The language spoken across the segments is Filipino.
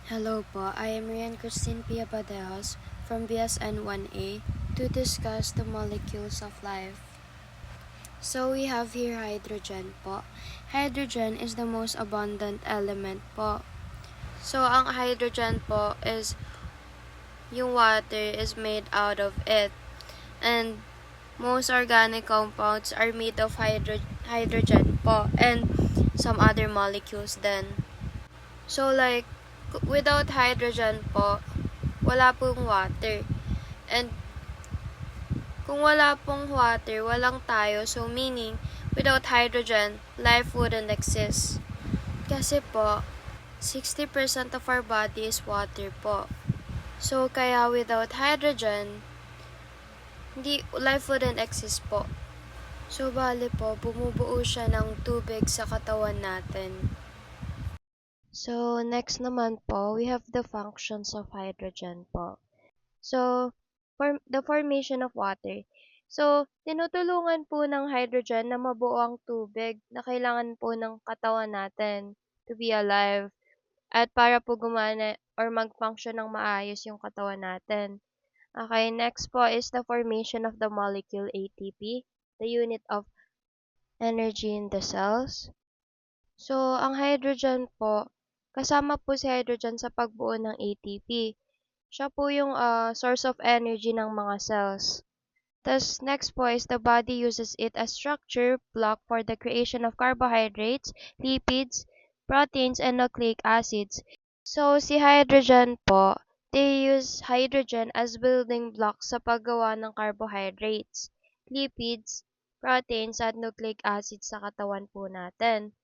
Hello po, I am Rian Christine Pia Badeos from BSN 1A to discuss the molecules of life. So we have here hydrogen po. Hydrogen is the most abundant element po. So ang hydrogen po is yung water is made out of it. And most organic compounds are made of hydrogen po and some other molecules then. So like without hydrogen po, wala pong water. And kung wala pong water, walang tayo. So meaning, without hydrogen, life wouldn't exist. Kasi po, 60% of our body is water po. So kaya without hydrogen, life wouldn't exist po. So bale po, bumubuo siya ng tubig sa katawan natin. So next naman po, we have the functions of hydrogen po. So, the formation of water. So, tinutulungan po ng hydrogen na mabuo ang tubig na kailangan po ng katawan natin to be alive at para po gumana or mag-function ng maayos yung katawan natin. Okay, next po is the formation of the molecule ATP, the unit of energy in the cells. So, ang hydrogen po, kasama po si hydrogen sa pagbuo ng ATP. Siya po yung source of energy ng mga cells. Thus, next po is the body uses it as structure block for the creation of carbohydrates, lipids, proteins, and nucleic acids. So, si hydrogen po, they use hydrogen as building blocks sa paggawa ng carbohydrates, lipids, proteins, at nucleic acids sa katawan po natin.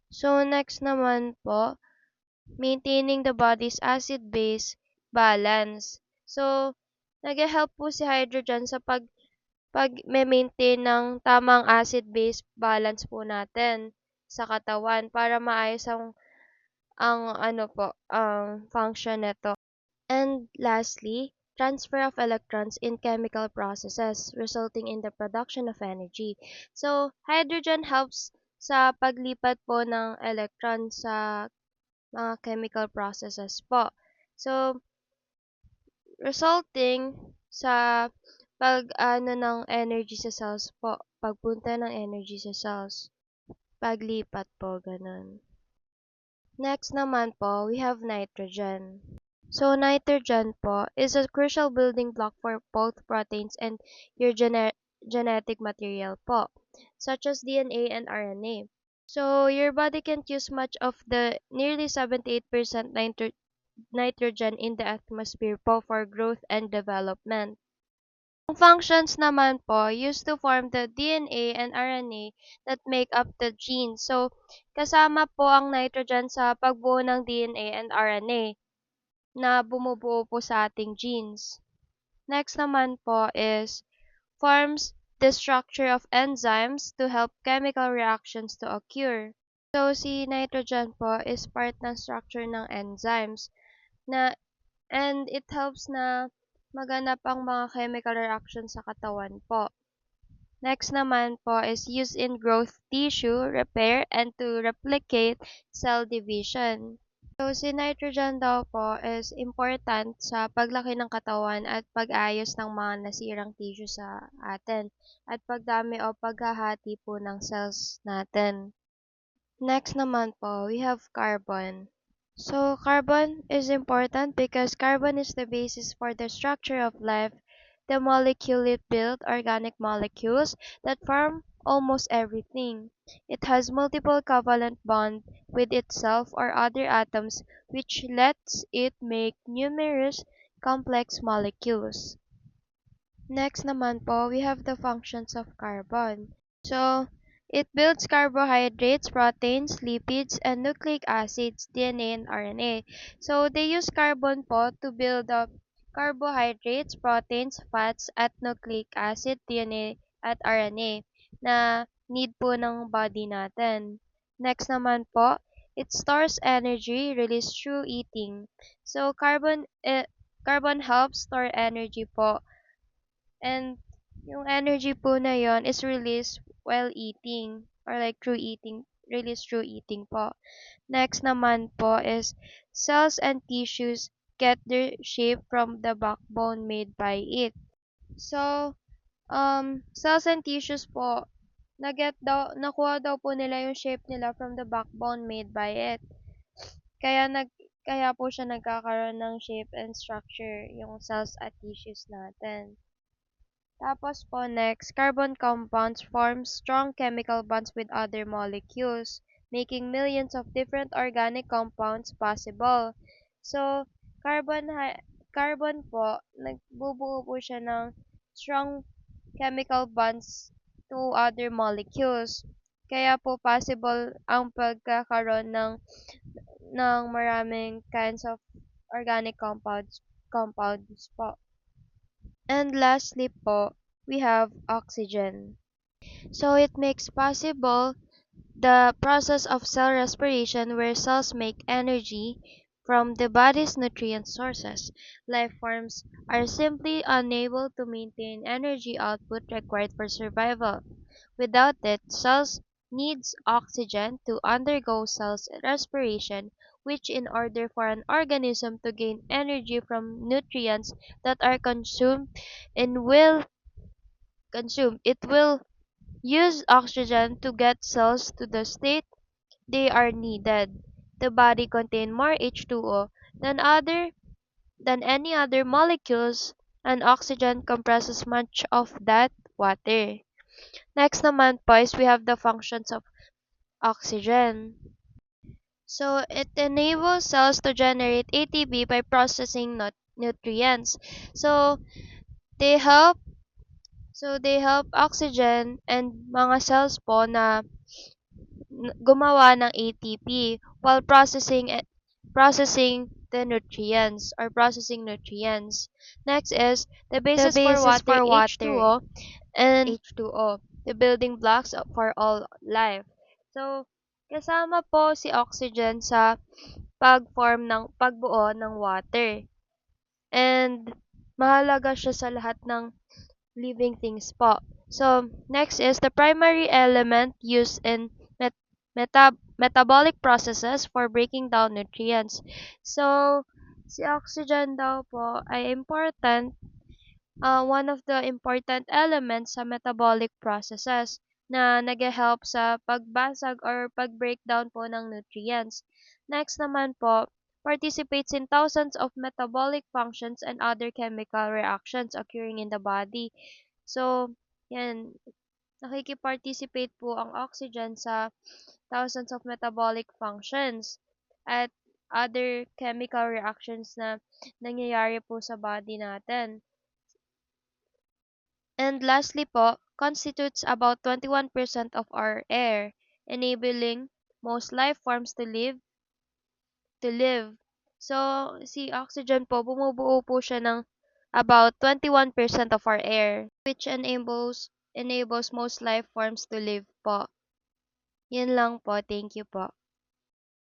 So, next naman po, maintaining the body's acid-base balance. So, nag-help po si hydrogen sa pag-maintain ng tamang acid-base balance po natin sa katawan para maayos ang function nito. And lastly, transfer of electrons in chemical processes resulting in the production of energy. So, hydrogen helps sa paglipat po ng electrons sa mga chemical processes po. So, resulting sa pag-ano ng energy sa cells po, pagpunta ng energy sa cells, paglipat po, ganun. Next naman po, we have nitrogen. So, nitrogen po is a crucial building block for both proteins and your genetic material po, such as DNA and RNA. So, your body can't use much of the nearly 78% nitrogen in the atmosphere po for growth and development. Ang functions naman po used to form the DNA and RNA that make up the genes. So, kasama po ang nitrogen sa pagbuo ng DNA and RNA na bumubuo po sa ating genes. Next naman po is forms the structure of enzymes to help chemical reactions to occur. So, si nitrogen po is part ng structure ng enzymes na and it helps na maganap ang mga chemical reactions sa katawan po. Next naman po is used in growth tissue, repair, and to replicate cell division. So, si nitrogen daw po is important sa paglaki ng katawan at pag-ayos ng mga nasirang tissue sa atin at pagdami o paghahati po ng cells natin. Next naman po, we have carbon. So, carbon is important because carbon is the basis for the structure of life. The molecule it built organic molecules that form almost everything. It has multiple covalent bond with itself or other atoms which lets it make numerous complex molecules. Next naman po, we have the functions of carbon. So, it builds carbohydrates, proteins, lipids, and nucleic acids, DNA and RNA. So, they use carbon po to build up carbohydrates, proteins, fats, at nucleic acid, DNA, at RNA na need po ng body natin. Next naman po, it stores energy released through eating. So, carbon helps store energy po. And yung energy po na yon is released while eating or like through eating, released through eating po. Next naman po is cells and tissues get their shape from the backbone made by it. So, cells and tissues po, nakuha daw po nila yung shape nila from the backbone made by it. Kaya kaya po siya nagkakaroon ng shape and structure yung cells at tissues natin. Tapos po next, carbon compounds form strong chemical bonds with other molecules, making millions of different organic compounds possible. So, carbon po, nagbubuo po siya ng strong chemical bonds to other molecules. Kaya po possible ang pagkakaroon ng maraming kinds of organic compounds po. And lastly po, we have oxygen. So it makes possible the process of cell respiration where cells make energy from the body's nutrient sources. Life forms are simply unable to maintain energy output required for survival. Without it, cells needs oxygen to undergo cell respiration, which in order for an organism to gain energy from nutrients that are consumed, it will use oxygen to get cells to the state they are needed. The body contains more H2O than any other molecules, and oxygen compresses much of that water. Next naman po is we have the functions of oxygen. So it enables cells to generate ATP by processing nutrients. So they help they help oxygen and mga cells po na gumawa ng ATP while processing the nutrients or processing nutrients. Next is the basis for water, H2O, and H2O, the building blocks for all life. So, kasama po si oxygen sa pagbuo ng water. And mahalaga siya sa lahat ng living things po. So, next is the primary element used in metabolic processes for breaking down nutrients. So, si oxygen daw po ay one of the important elements sa metabolic processes na nag-help sa pagbasag or pag-breakdown po ng nutrients. Next naman po, participates in thousands of metabolic functions and other chemical reactions occurring in the body. So, yan, nakikiparticipate po ang oxygen sa thousands of metabolic functions at other chemical reactions na nangyayari po sa body natin. And lastly po, constitutes about 21% of our air, enabling most life forms to live. So, si oxygen po, bumubuo po siya ng about 21% of our air, which enables most life forms to live po. Yun lang po. Thank you po.